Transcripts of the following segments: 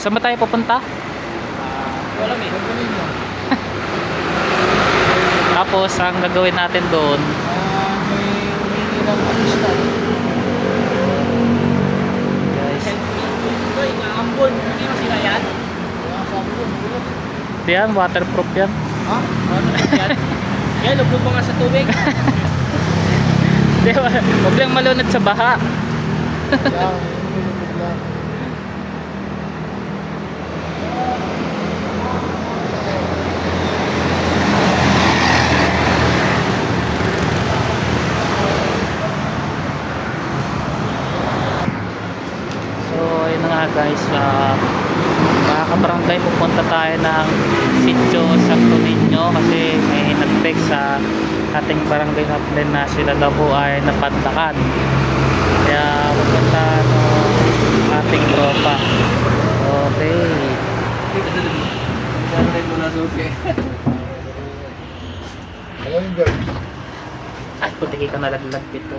Saan ba tayo papunta? Wala may. Tapos, ang gagawin natin doon, May humingi ng assistant. guys. Ito, inaambon. Hindi mo sila yan? Sabi ko, Yan, waterproof yan. ha? Yan? Yan, lubog mo nga sa tubig. Di ba? Huwag lang malunod sa baha. Yan, lang. So, ayun na nga guys. Mga kabarangay, pupunta tayo ng Sitio Santo Niño kasi may nag-text sa ating barangay hotline na sila daw po ay napantakan. Kaya pupunta ating tropa. Okay. Gantay mo na suki. Alam mo guys, Ay, putiki ka nalaglag dito.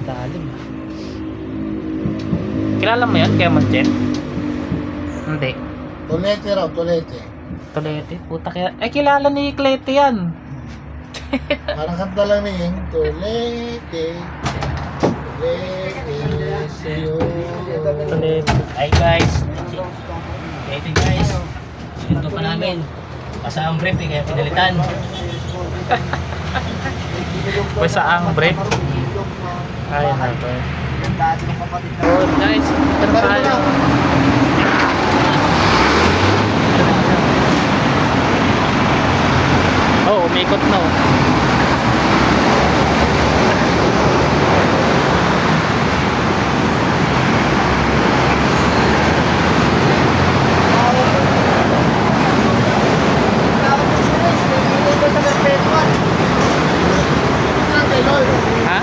Dalim. Kilala mo yan, Kaya Jet? Hindi. tolete raw, tolete. Tolete, puta kaya. Eh, kilala ni Clete yan. Parang kanta lang na yun. Tolete. Tolete. Siyo. Tolete. Ay guys. Ito guys. Ito pa namin. Pasa ang brief kaya pinalitan. Pwesa ang break. Ayun na to. Oh, guys, ito na tayo. Oh, umikot na oh. Ha?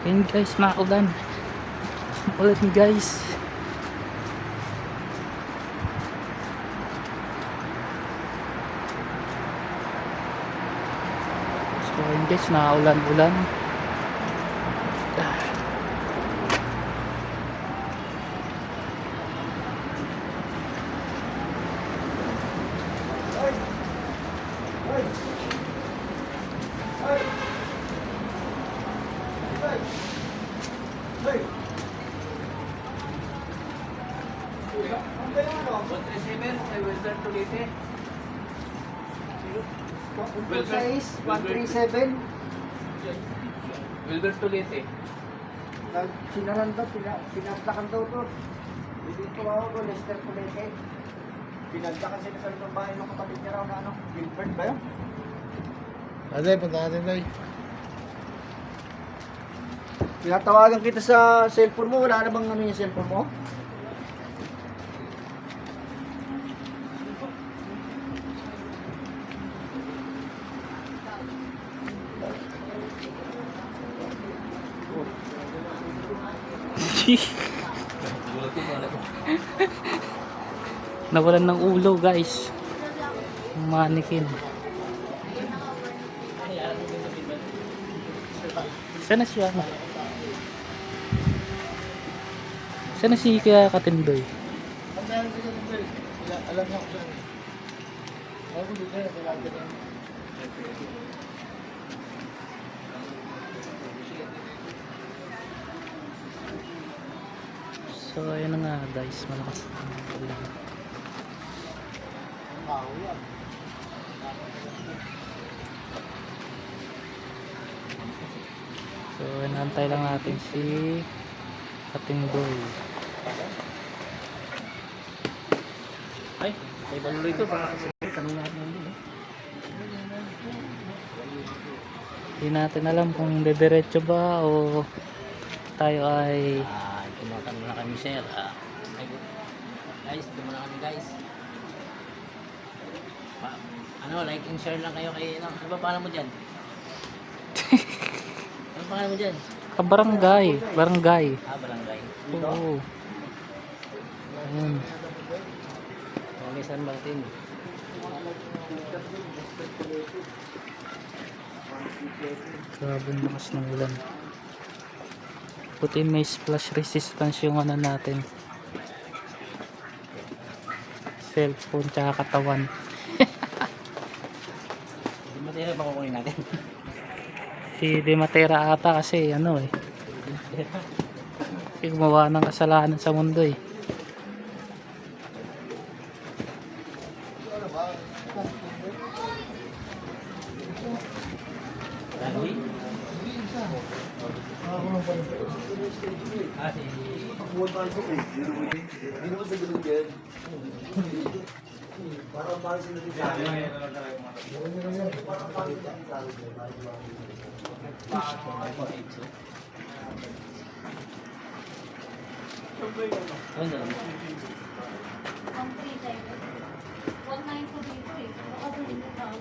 Ayun guys, maulan. Ulan guys. So ayun guys, naulan-ulan. Size 137. Wilber Tulite. Sinaran daw, pinastakan daw to. Dito ako ko, Lester Pulete. Pinagda kasi na sa loob ng bahay ng kapatid niya raw na ano, Gilbert ba yun? Ate, punta natin tayo. Pinatawagan kita sa cellphone mo, wala na bang ano yung cellphone mo? Nawalan ng ulo guys. Mannequin. Sana siya? Sana si Kaya Katindoy? Alam niya kung saan. Ako dito na, kailangan na. So ayun na nga guys, malakas ang ulan. So inaantay lang natin si Katindoy. Ay, may baluloy ito. Baka kanina natin yun. Hindi natin alam kung dediretso ba o tayo ay Tumakan muna kami sir. Guys, tumuna kami guys. Ano, like and share lang kayo kay ano ba pangalan mo diyan? Ano pangalan mo diyan? barangay. Barangay. Oo. Ayun. kay San Martin. Grabe ang lakas ng ulan. Buti may splash resistance yung ano natin. Cellphone tsaka katawan. Hindi mo tayo makukunin natin. Si Di Matera ata kasi ano eh. Kasi gumawa ng kasalanan sa mundo eh. Daloy? Nakakulong pa yung Ah, si... Hindi naman sa ganun yan. Parang mahal sila din sa akin. Parang mahal sila din sa Ano na? Ang free time. 192 dito eh. Baka doon yung tao.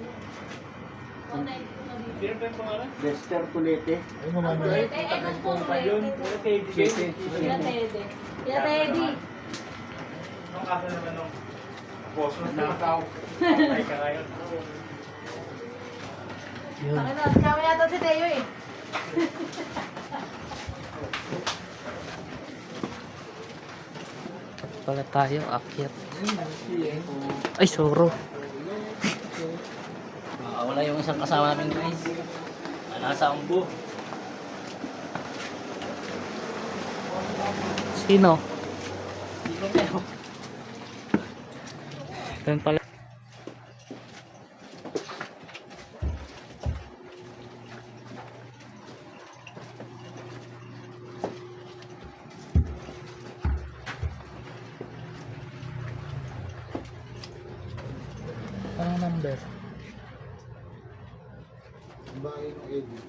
192 na dito. Lester Pulete. Ay, mamaya. Ay, ano po ba yun? Sila Teddy. Sila Teddy. Yun. Ano, kami yata si Teo eh. Pala tayo, akyat. Ay, soro. Wala yung isang kasama namin guys. Nasa umbo. Sino? Hindi ko pero. Yun pala. Anong number? Bahay ng Eddie.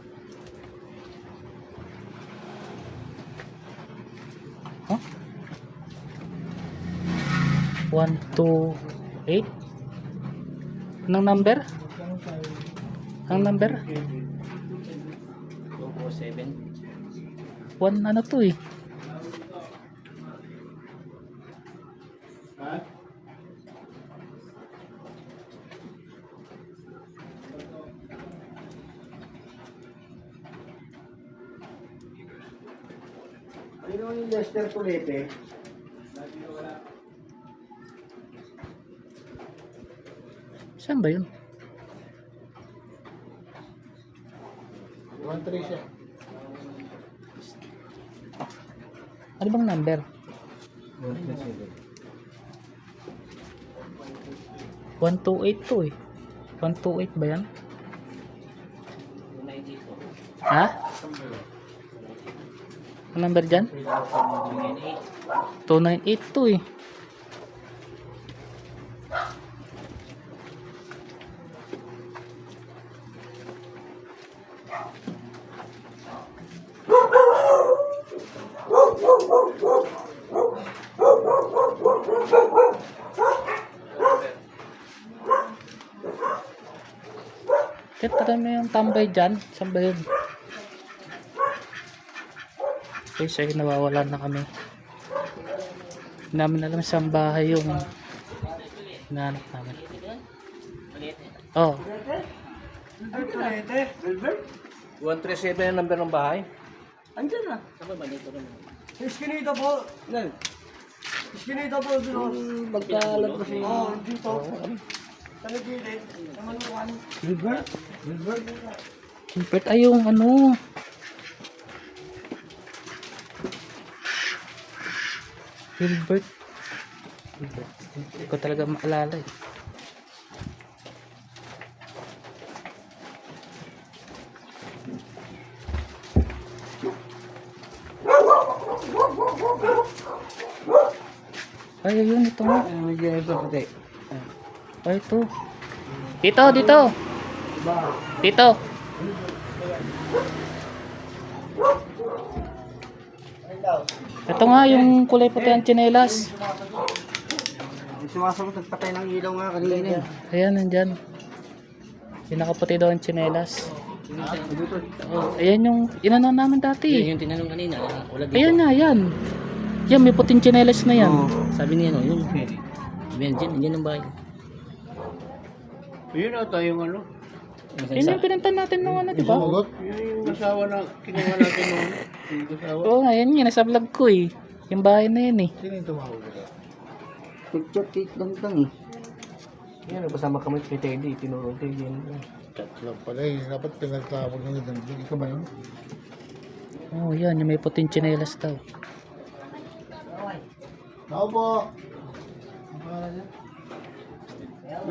Huh? 128? Anong number? Ang number? 247. 1 ano to eh? Ano naman yung Lester Pulete? Saan ba yun? 1-3 siya. Ano bang number? 128 to eh. 128 ba yan? 294. Ha? Ang number dyan? 298 to eh. Tara mo yung tambay dyan. Saan ba yun? Okay, so nawawalan na kami. Hindi namin alam saan bahay yung hinahanap namin. Oh, Pulete? Wilbert? 137 ang number ng bahay. Andyan na. Saan ba dito rin? Iskinita po. Yan. Iskinita po doon. Magkalagpas yung... Oo, dito. Sa nagilid. Sa manukan. Wilbert? Wilbert? Wilbert ay yung ano. Wilbert. Wilbert. Hindi ko talaga maalala eh. Ay, yun, ito nga. Ay, ito. Dito, dito. Dito. Ito nga, yung kulay puti ang tsinelas. Sumasagot nagpatay ng ilaw nga kanina. Ayan, nandyan. Yung nakaputi daw ang tsinelas. Ayan yung inano namin dati. Yun yung tinanong kanina. Wala dito. Ayan nga, yan. Yan, may puting tsinelas na yan. Sabi niya no, yun. Diyan ang bahay. Yun ata yung ano. Yun yung pinuntan natin nung ano, di ba? Sumagot? Yun yung asawa na kinuha natin noon. Yung asawa. Oo nga, yan nasa vlog ko eh. Yung bahay na yun eh. Sino yung tumawag nila? Picture cake lang eh. Yan, kasama kami kay Teddy. Tinuro Teddy yan. Chat lang pala eh. Dapat pinagtawag nila dyan. Ikaw ba yun? Oo, yan. Yung may puting tsinelas daw. Ako po. Ang pangalan niya?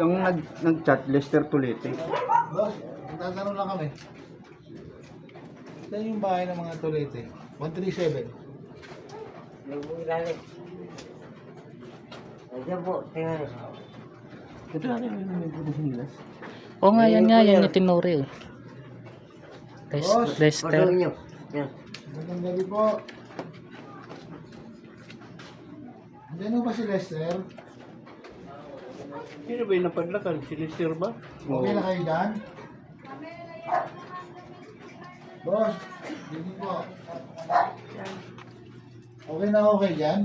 Yung nag-chat, Lester Tulete. Boss, magtatanong lang kami. Saan yung bahay ng mga Tolete? 137. Ito natin yung may putong sinilas. Oo nga, yan nga. Yan yung tinuri eh. Boss, Lester. Magandang gabi po. Andiyan ba si Lester? Sino ba yung napadlakan? Si Lester ba? Okay na kayo dyan? Boss, hindi po. Okay na okay dyan?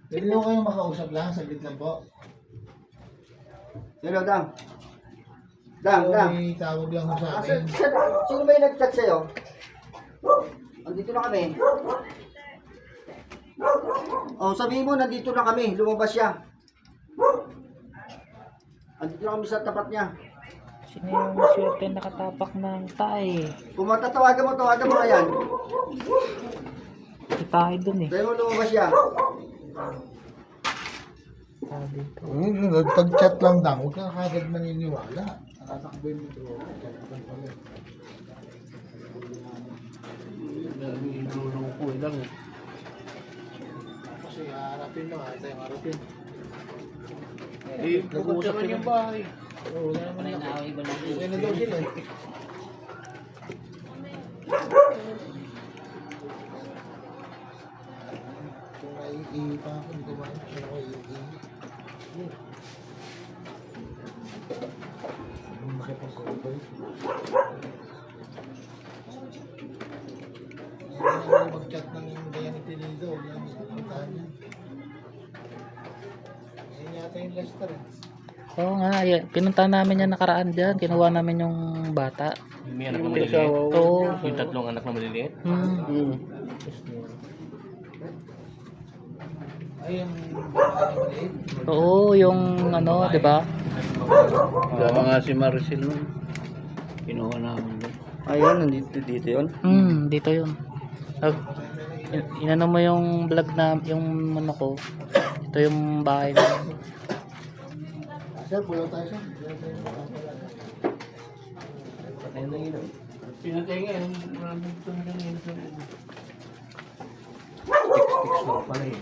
Pwede ko kayong makausap lang, saglit lang po. Hello, Dang. Dang. May tawag lang ho sa akin. Sino ba yung nag-chat sa'yo? Andito na kami. Oh, sabihin mo, nandito na kami. Lumabas siya. Andito na kami sa tapat niya. Sino yung swerte nakatapak ng tae? Kung matatawagan mo yan. Si tae dun eh. Sabihin mo, lumabas siya. Tae dito. Nagpag-chat lang lang, huwag ka kagad maniniwala. Nakatakbo yung ito. Dami inulong ko lang. Kasi harapin lang, ayaw tayong harapin. Eh, pupunta man yung bahay. Oo, wala naman lang. Okay na daw sila eh. Kung naiihi pa ako, hindi ko ba kung ako iihi. Ang makipag-call. Hindi na mag-chat ng ganyan itilido. Huwag lang puntahan niya. Ngayon yata yung Lester eh. Oo nga, yan. Pinunta namin yan nakaraan dyan. Kinuha namin yung bata. May anak na Yung maliliit. asawa. Oo. Yung tatlong anak na maliliit. Ay, yung babae na maliit. Oo, yung ano, di ba? Kasama nga si Maricel nun. Kinuha namin doon. Ayun, nandito yun. Dito yun. Inano mo yung vlog na, yung ano ko. Ito yung bahay na. Sir, pulang tayo sir. Pinatay nga yung maraming tumingin sa Pala eh.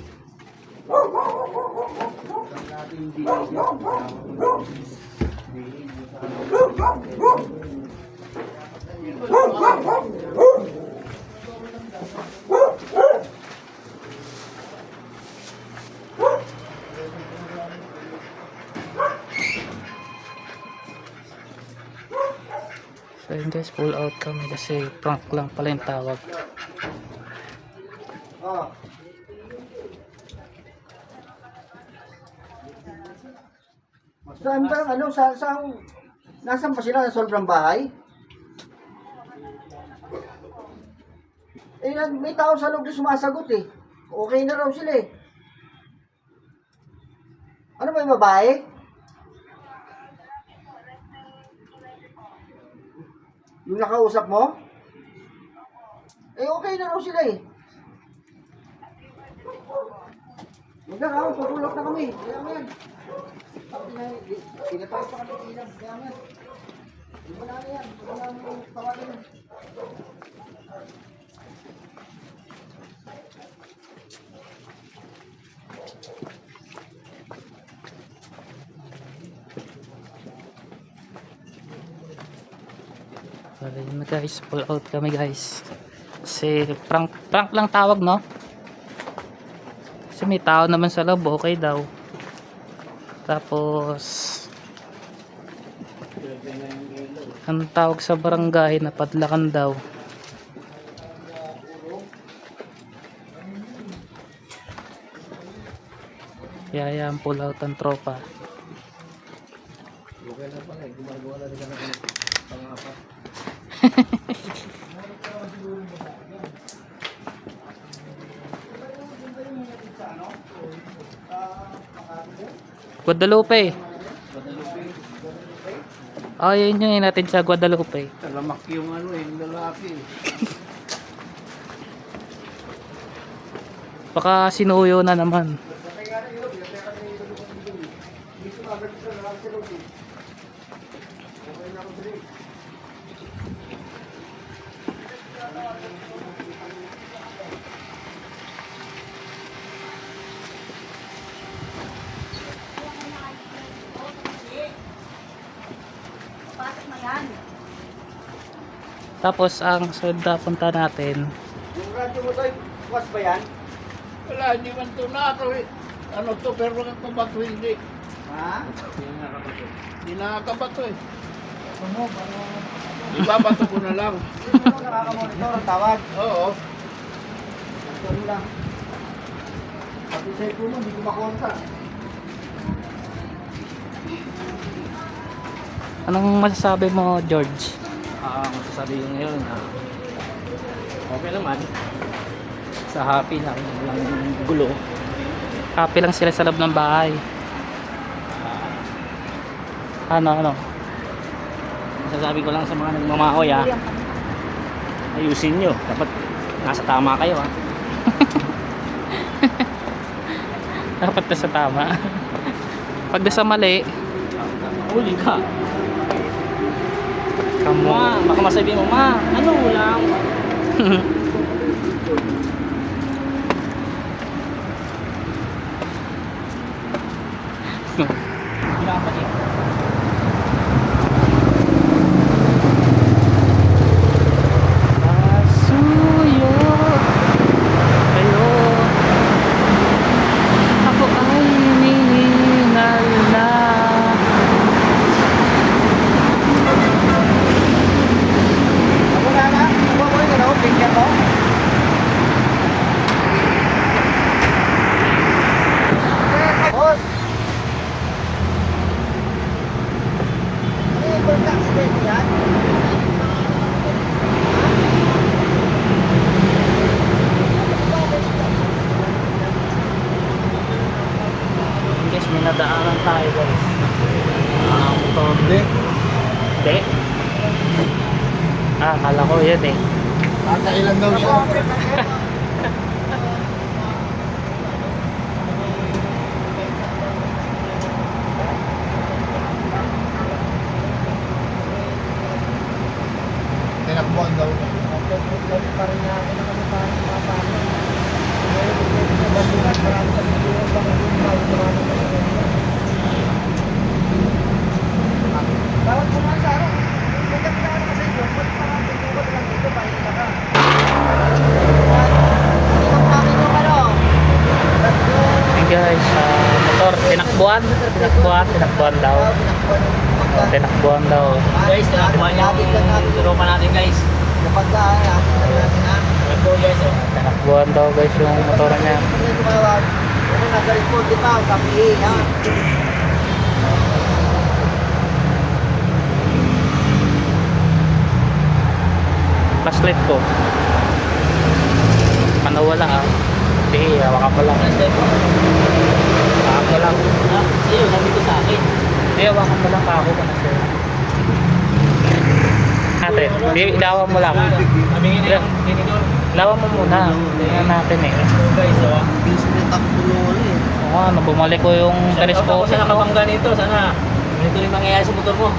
So yun guys, pull out kami kasi prank lang pala yung tawag. Oh. Saan ba, nasaan pa sila? Sa sobrang bahay? Eh, may tao sa loob na sumasagot eh. Okay na raw sila eh. Ano ba yung babae? Yung nakausap mo? Eh, okay na raw sila eh. Magdaraw, pagulok na kami. Kaya mo yan. Pinatawag pa kami ilang. Kaya mo yan. Di ba na yan? Di ba na tawagin yan? So yun na guys, pull out kami guys. Kasi prank lang tawag, no? Kasi may tao naman sa loob, okay daw. Tapos ang tawag sa barangay na padlakan daw. Yaya ang pull out ang tropa. Okay na pala eh. Gumagawa na nila ng pang-apat. Guadalupe. Oh, yun yun natin sa Guadalupe. Talamak yung ano eh, yung lalaki. Baka sinuyo na naman. Pasok na yan. Tapos ang sunod na punta natin, Yung radyo mo tayo, bukas ba yan? Wala, hindi man ito na ito eh. Ano to, pero nakakabato hindi. Ha? Hindi nakakabato eh. Ibabato ko na lang. Sino nakakamonitor ang tawag? Oo. Ganun lang. Pati sa ito mo, hindi ko makonta. anong masasabi mo, George? Masasabi ko ngayon, okay naman. Sa happy lang, walang gulo. Happy lang sila sa loob ng bahay. Ano? Masasabi ko lang sa mga nagmamahoy ayusin nyo. Dapat nasa tama kayo Dapat na sa tama. Pag nasa mali, Huli ka. kamo. Ma, baka masabi mo, ma, ano lang. Pinapati. Pasuyo kayo. Ako ay hinihingal na. Ako na na, ako mo yung ano, picture mo? Boss! Ano yung bulk accident yan? Guys, may nadaanan tayo guys. Motor. Hindi. Akala ko yun eh. Kakailan daw siya. Tinakbuhan daw. Bawat pumunta sa ano, may kapitaan kasi yun, ba't parang tutugod lang dito, balik ka ka. Ikot namin yung ano, tatlo, Hey guys, motor. Tinakbuhan daw. Tinakbuhan daw. Guys, tinakuha niyo yung turupan natin guys. kapag natin ha. Let's go guys. Tinakbuhan daw guys yung motor niya. Hindi tumawag, kung nasa report di pa, kapi ha. Flashlight ko. Ano wala Hindi, hawakan mo lang. Hawakan mo lang. Sa'yo, nandito sa akin. Hindi, hawakan mo lang ako ka na sir. Ate, hindi, ilawan mo lang. Amingin na yung tinidor. Ilawan mo muna. Tingnan natin eh. Guys, Business takbulo ulit. Oo, ano, bumalik ko yung telescope. Ako sa nakabangga nito, sana ganito rin mangyayari sa motor mo.